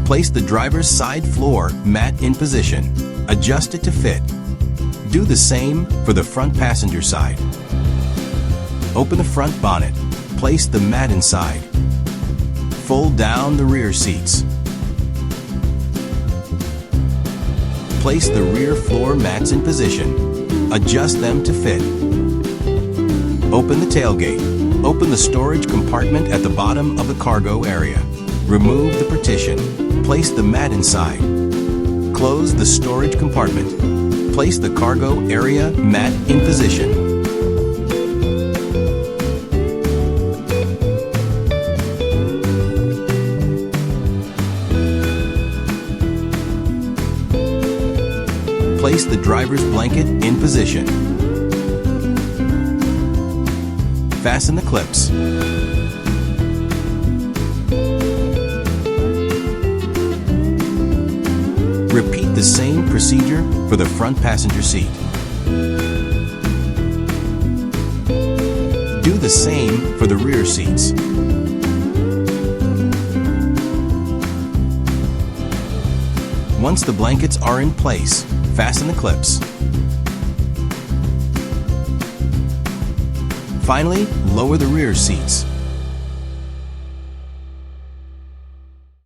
Place the driver's side floor mat in position. Adjust it to fit. Do the same for the front passenger side. Open the front bonnet. Place the mat inside. Fold down the rear seats. Place the rear floor mats in position. Adjust them to fit. Open the tailgate. Open the storage compartment at the bottom of the cargo area. Remove the partition. Place the mat inside. Close the storage compartment. Place the cargo area mat in position. Place the driver's blanket in position. Fasten the clips. Repeat the same procedure for the front passenger seat. Do the same for the rear seats. Once the blankets are in place, fasten the clips. Finally, lower the rear seats.